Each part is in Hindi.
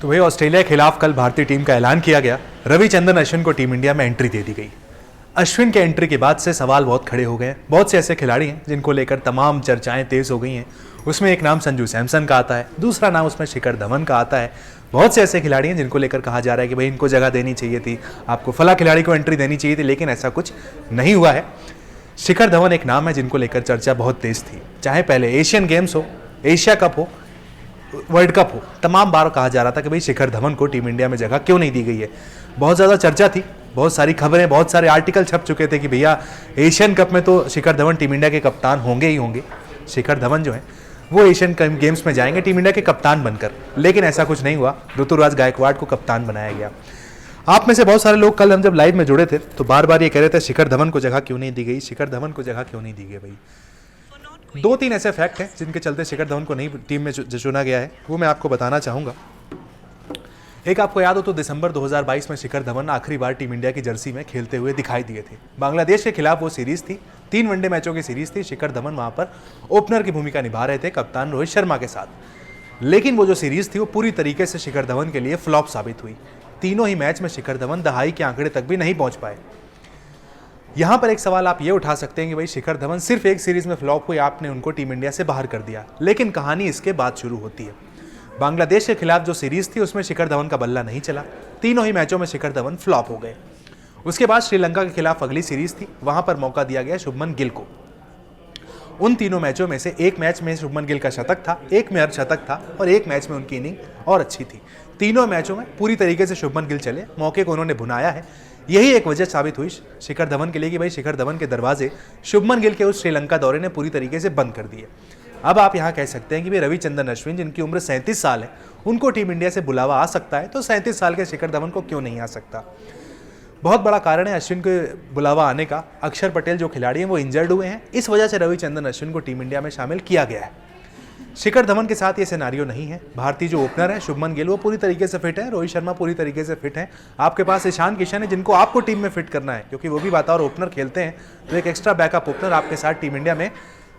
तो भाई ऑस्ट्रेलिया के खिलाफ कल भारतीय टीम का ऐलान किया गया। रविचंद्रन अश्विन को टीम इंडिया में एंट्री दे दी गई। अश्विन के एंट्री के बाद से सवाल बहुत खड़े हो गए हैं। बहुत से ऐसे खिलाड़ी हैं जिनको लेकर तमाम चर्चाएं तेज हो गई हैं। उसमें एक नाम संजू सैमसन का आता है, दूसरा नाम उसमें शिखर धवन का आता है। बहुत से ऐसे खिलाड़ी हैं जिनको लेकर कहा जा रहा है कि भाई इनको जगह देनी चाहिए थी, आपको फला खिलाड़ी को एंट्री देनी चाहिए थी, लेकिन ऐसा कुछ नहीं हुआ है। शिखर धवन एक नाम है जिनको लेकर चर्चा बहुत तेज थी। चाहे पहले एशियन गेम्स हो, एशिया कप हो, वर्ल्ड कप हो, तमाम बार कहा जा रहा था कि भाई शिखर धवन को टीम इंडिया में जगह क्यों नहीं दी गई है। बहुत ज़्यादा चर्चा थी, बहुत सारी खबरें, बहुत सारे आर्टिकल छप चुके थे कि भैया एशियन कप में तो शिखर धवन टीम इंडिया के कप्तान होंगे ही होंगे। शिखर धवन जो है वो एशियन गेम्स में जाएंगे टीम इंडिया के कप्तान बनकर, लेकिन ऐसा कुछ नहीं हुआ। ऋतुराज गायकवाड़ को कप्तान बनाया गया। आप में से बहुत सारे लोग कल हम जब लाइव में जुड़े थे तो बार बार ये कह रहे थे शिखर धवन को जगह क्यों नहीं दी गई, शिखर धवन को जगह क्यों नहीं दी गई। भाई 2-3 ऐसे फैक्ट हैं जिनके चलते शिखर धवन को नहीं टीम में चुना गया है, वो मैं आपको बताना चाहूँगा। एक आपको याद हो तो दिसंबर 2022 में शिखर धवन आखिरी बार टीम इंडिया की जर्सी में खेलते हुए दिखाई दिए थे। बांग्लादेश के खिलाफ वो सीरीज थी, 3 वनडे मैचों की सीरीज थी। शिखर धवन वहां पर ओपनर की भूमिका निभा रहे थे कप्तान रोहित शर्मा के साथ। लेकिन वो जो सीरीज थी वो पूरी तरीके से शिखर धवन के लिए फ्लॉप साबित हुई। तीनों ही मैच में शिखर धवन दहाई के आंकड़े तक भी नहीं पहुंच पाए। यहां पर एक सवाल आप ये उठा सकते हैं कि भाई शिखर धवन सिर्फ एक सीरीज में फ्लॉप हुए, आपने उनको टीम इंडिया से बाहर कर दिया, लेकिन कहानी इसके बाद शुरू होती है। बांग्लादेश के खिलाफ जो सीरीज थी उसमें शिखर धवन का बल्ला नहीं चला, तीनों ही मैचों में शिखर धवन फ्लॉप हो गए। उसके बाद श्रीलंका के खिलाफ अगली सीरीज थी, वहां पर मौका दिया गया शुभमन गिल को। उन तीनों मैचों में से एक मैच में शुभमन गिल का शतक था, एक में अर्धशतक था और एक मैच में उनकी इनिंग और अच्छी थी। तीनों मैचों में पूरी तरीके से शुभमन गिल चले, मौके को उन्होंने भुनाया है। यही एक वजह साबित हुई शिखर धवन के लिए कि भाई शिखर धवन के दरवाजे शुभमन गिल के उस श्रीलंका दौरे ने पूरी तरीके से बंद कर दिए। अब आप यहां कह सकते हैं कि भाई रविचंद्रन अश्विन जिनकी उम्र 37 साल है उनको टीम इंडिया से बुलावा आ सकता है, तो 37 साल के शिखर धवन को क्यों नहीं आ सकता। बहुत बड़ा कारण है अश्विन के बुलावा आने का। अक्षर पटेल जो खिलाड़ी हैं वो इंजर्ड हुए हैं, इस वजह से रविचंद्रन अश्विन को टीम इंडिया में शामिल किया गया है। शिखर धवन के साथ ये सिनारियो नहीं है। भारतीय जो ओपनर है शुभमन गिल वो पूरी तरीके से फिट है, रोहित शर्मा पूरी तरीके से फिट है। आपके पास ईशान किशन है जिनको आपको टीम में फिट करना है, क्योंकि वो भी बातावर ओपनर खेलते हैं, तो एक एक्स्ट्रा बैकअप ओपनर आपके साथ टीम इंडिया में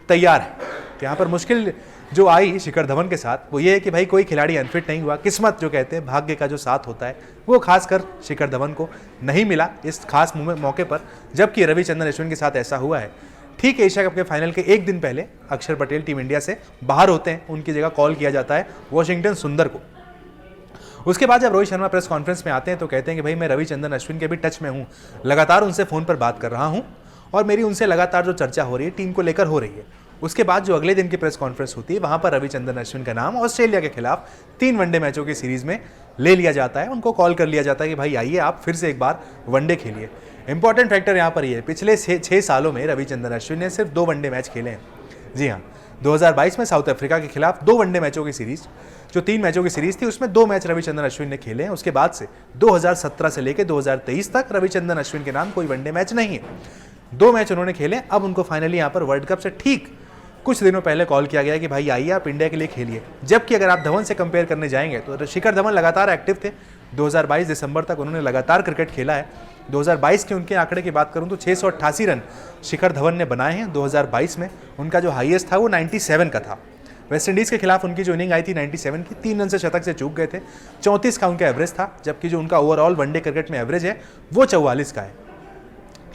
तैयार है। तो यहाँ पर मुश्किल जो आई शिखर धवन के साथ वो ये है कि भाई कोई खिलाड़ी अनफिट नहीं हुआ। किस्मत जो कहते हैं, भाग्य का जो साथ होता है, वो खासकर शिखर धवन को नहीं मिला इस खास मौके पर, जबकि रविचंद्रन अश्विन के साथ ऐसा हुआ है। ठीक एशिया कप के फाइनल के एक दिन पहले अक्षर पटेल टीम इंडिया से बाहर होते हैं, उनकी जगह कॉल किया जाता है वॉशिंगटन सुंदर को। उसके बाद जब रोहित शर्मा प्रेस कॉन्फ्रेंस में आते हैं तो कहते हैं कि भाई मैं रविचंद्रन अश्विन के भी टच में हूँ, लगातार उनसे फ़ोन पर बात कर रहा हूँ और मेरी उनसे लगातार जो चर्चा हो रही है टीम को लेकर हो रही है। उसके बाद जो अगले दिन की प्रेस कॉन्फ्रेंस होती है वहां पर रविचंद्रन अश्विन का नाम ऑस्ट्रेलिया के खिलाफ 3 वनडे मैचों की सीरीज में ले लिया जाता है। उनको कॉल कर लिया जाता है कि भाई आइए आप फिर से एक बार वनडे खेलिए। इंपॉर्टेंट फैक्टर यहाँ पर ये है, पिछले 6 सालों में रविचंद्रन अश्विन ने सिर्फ 2 वनडे मैच खेले हैं। जी हाँ, 2022 में साउथ अफ्रीका के खिलाफ 2 वनडे मैचों की सीरीज, जो 3 मैचों की सीरीज थी उसमें 2 मैच रविचंद्रन अश्विन ने खेले हैं। उसके बाद से 2017 से लेकर 2023 तक रविचंद्रन अश्विन के नाम कोई वनडे मैच नहीं है। 2 मैच उन्होंने खेले। अब उनको फाइनली यहाँ पर वर्ल्ड कप से ठीक कुछ दिनों पहले कॉल किया गया कि भाई आइए आप इंडिया के लिए खेलिए। जबकि अगर आप धवन से कंपेयर करने जाएंगे तो शिखर धवन लगातार एक्टिव थे। 2022 दिसंबर तक उन्होंने लगातार क्रिकेट खेला है। 2022 के उनके आंकड़े की बात करूं तो 688 रन शिखर धवन ने बनाए हैं 2022 में। उनका जो हाईएस्ट था वो 97 का था। वेस्ट इंडीज़ के खिलाफ उनकी जो इनिंग आई थी 97 की, 3 रन से शतक से चूक गए थे। 34 का उनका एवरेज था, जबकि जो उनका ओवरऑल वनडे क्रिकेट में एवरेज है वो 44 का है।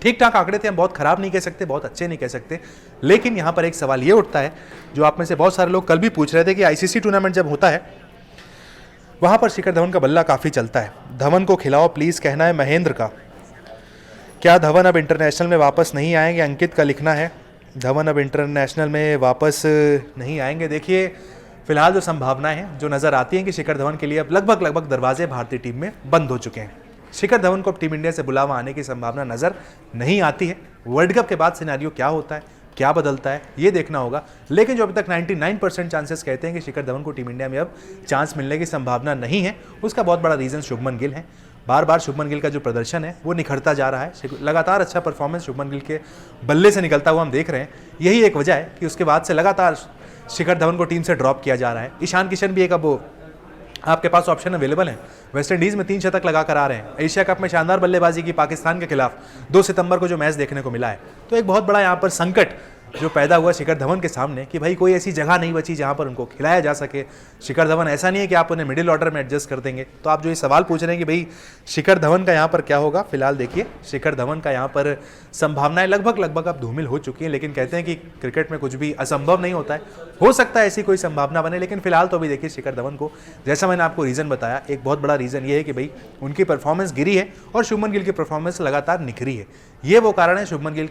ठीक ठाक आंकड़े थे, हम बहुत खराब नहीं कह सकते, बहुत अच्छे नहीं कह सकते। लेकिन यहाँ पर एक सवाल ये उठता है जो आप में से बहुत सारे लोग कल भी पूछ रहे थे कि आईसीसी टूर्नामेंट जब होता है वहाँ पर शिखर धवन का बल्ला काफ़ी चलता है। धवन को खिलाओ प्लीज़, कहना है महेंद्र का। क्या धवन अब इंटरनेशनल में वापस नहीं आएंगे, अंकित का लिखना है। धवन अब इंटरनेशनल में वापस नहीं आएंगे। देखिए फिलहाल जो संभावनाएं हैं जो नज़र आती हैं कि शिखर धवन के लिए अब लगभग दरवाजे भारतीय टीम में बंद हो चुके हैं। शिखर धवन को अब टीम इंडिया से बुलावा आने की संभावना नज़र नहीं आती है। वर्ल्ड कप के बाद सिनेरियो क्या होता है, क्या बदलता है, ये देखना होगा। लेकिन जो अभी तक 99% चांसेस कहते हैं कि शिखर धवन को टीम इंडिया में अब चांस मिलने की संभावना नहीं है, उसका बहुत बड़ा रीज़न शुभमन गिल है। बार बार शुभमन गिल का जो प्रदर्शन है वो निखरता जा रहा है। लगातार अच्छा परफॉर्मेंस शुभमन गिल के बल्ले से निकलता हुआ हम देख रहे हैं। यही एक वजह है कि उसके बाद से लगातार शिखर धवन को टीम से ड्रॉप किया जा रहा है। ईशान किशन भी एक अब आपके पास ऑप्शन अवेलेबल है। वेस्ट इंडीज़ में 3 शतक लगा कर आ रहे हैं। एशिया कप में शानदार बल्लेबाजी की पाकिस्तान के खिलाफ 2 सितंबर को जो मैच देखने को मिला है, तो एक बहुत बड़ा यहाँ पर संकट जो पैदा हुआ शिखर धवन के सामने कि भाई कोई ऐसी जगह नहीं बची जहां पर उनको खिलाया जा सके। शिखर धवन ऐसा नहीं है कि आप उन्हें मिडिल ऑर्डर में एडजस्ट कर देंगे। तो आप जो ये सवाल पूछ रहे हैं कि भाई शिखर धवन का यहाँ पर क्या होगा, फिलहाल देखिए शिखर धवन का यहाँ पर संभावनाएं लगभग अब धूमिल हो चुकी हैं, लेकिन कहते हैं कि क्रिकेट में कुछ भी असंभव नहीं होता है, हो सकता है ऐसी कोई संभावना बने। लेकिन फिलहाल तो अभी देखिए शिखर धवन को, जैसा मैंने आपको रीजन बताया, एक बहुत बड़ा रीजन ये है कि भाई उनकी परफॉर्मेंस गिरी है और शुभमन गिल की परफॉर्मेंस लगातार निखरी है। ये वो कारण है, शुभमन गिल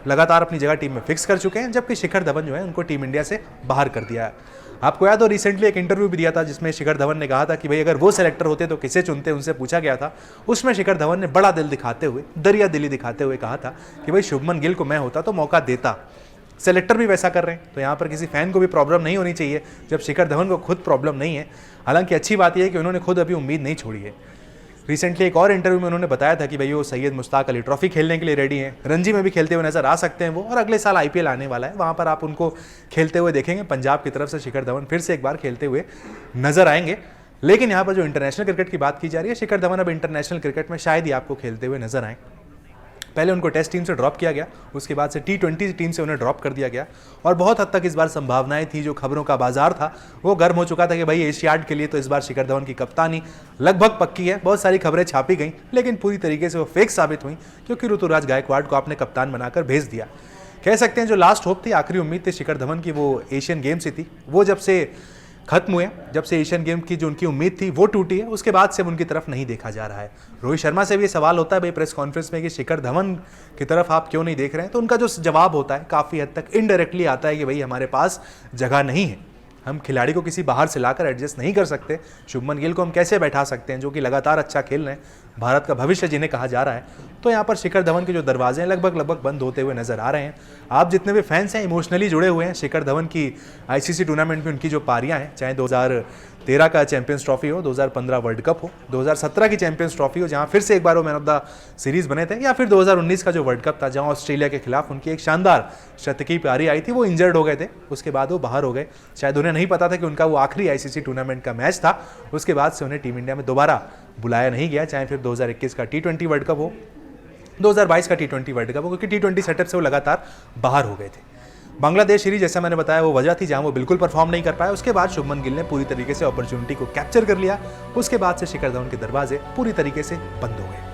लगातार अपनी जगह टीम में फिक्स कर चुके हैं, जबकि शिखर धवन जो है उनको टीम इंडिया से बाहर कर दिया है। आपको याद हो रिसेंटली एक इंटरव्यू भी दिया था जिसमें शिखर धवन ने कहा था कि भाई अगर वो सेलेक्टर होते तो किसे चुनते, उनसे पूछा गया था। उसमें शिखर धवन ने बड़ा दिल दिखाते हुए, दरिया दिली दिखाते हुए कहा था कि भाई शुभमन गिल को मैं होता तो मौका देता। सेलेक्टर भी वैसा कर रहे हैं, तो यहाँ पर किसी फैन को भी प्रॉब्लम नहीं होनी चाहिए जब शिखर धवन को खुद प्रॉब्लम नहीं है। हालांकि अच्छी बात यह है कि उन्होंने खुद अभी उम्मीद नहीं छोड़ी है। रिसेंटली एक और इंटरव्यू में उन्होंने बताया था कि भाई वो सैयद मुश्ताक अली ट्रॉफी खेलने के लिए रेडी हैं, रणजी में भी खेलते हुए नजर आ सकते हैं वो, और अगले साल आईपीएल आने वाला है, वहाँ पर आप उनको खेलते हुए देखेंगे। पंजाब की तरफ से शिखर धवन फिर से एक बार खेलते हुए नजर आएंगे। लेकिन यहाँ पर जो इंटरनेशनल क्रिकेट की बात की जा रही है, शिखर धवन अब इंटरनेशनल क्रिकेट में शायद ही आपको खेलते हुए नजर आए। पहले उनको टेस्ट टीम से ड्रॉप किया गया, उसके बाद से T20 टीम से उन्हें ड्रॉप कर दिया गया, और बहुत हद तक इस बार संभावनाएं थी, जो खबरों का बाजार था वो गर्म हो चुका था कि भाई एशियाड के लिए तो इस बार शिखर धवन की कप्तानी लगभग पक्की है। बहुत सारी खबरें छापी गई, लेकिन पूरी तरीके से वो फेक साबित हुई, क्योंकि ऋतुराज गायकवाड़ को आपने कप्तान बनाकर भेज दिया। कह सकते हैं जो लास्ट होप थी, आखिरी उम्मीद थी शिखर धवन की, वो एशियन गेम से थी। वो जब से खत्म हुए, जब से एशियन गेम की जो उनकी उम्मीद थी वो टूटी है, उसके बाद से उनकी तरफ नहीं देखा जा रहा है। रोहित शर्मा से भी सवाल होता है भाई प्रेस कॉन्फ्रेंस में कि शिखर धवन की तरफ आप क्यों नहीं देख रहे हैं, तो उनका जो जवाब होता है काफ़ी हद तक इनडायरेक्टली आता है कि भाई हमारे पास जगह नहीं है, हम खिलाड़ी को किसी बाहर से लाकर एडजस्ट नहीं कर सकते। शुभमन गिल को हम कैसे बैठा सकते हैं, जो कि लगातार अच्छा खेल रहे हैं, भारत का भविष्य जिन्हें कहा जा रहा है। तो यहाँ पर शिखर धवन के जो दरवाजे हैं लगभग बंद होते हुए नजर आ रहे हैं। आप जितने भी फैंस हैं इमोशनली जुड़े हुए हैं शिखर धवन की आईसीसी टूर्नामेंट में उनकी जो पारियां हैं, चाहे 2013 का चैंपियंस ट्रॉफी हो, 2015 वर्ल्ड कप हो, 2017 की चैंपियंस ट्रॉफी हो जहां फिर से एक बार वो मैन ऑफ द सीरीज बने थे, या फिर 2019 का जो वर्ल्ड कप था जहां ऑस्ट्रेलिया के खिलाफ उनकी एक शानदार शतकीय पारी आई थी, वो इंजर्ड हो गए थे, उसके बाद वो बाहर हो गए। शायद उन्हें नहीं पता था कि उनका वो आखिरी आईसीसी टूर्नामेंट का मैच था। उसके बाद से उन्हें टीम इंडिया में दोबारा बुलाया नहीं गया, चाहे फिर 2021 का T20 वर्ल्ड कप हो, 2022 का T20 वर्ल्ड कप हो, क्योंकि T20 सेटअप से वो लगातार बाहर हो गए थे। बांग्लादेश सीरीज जैसा मैंने बताया वो वजह थी जहां वो बिल्कुल परफॉर्म नहीं कर पाया। उसके बाद शुभमन गिल ने पूरी तरीके से अपॉर्चुनिटी को कैप्चर कर लिया, उसके बाद से शिखर धवन के दरवाजे पूरी तरीके से बंद हो गए।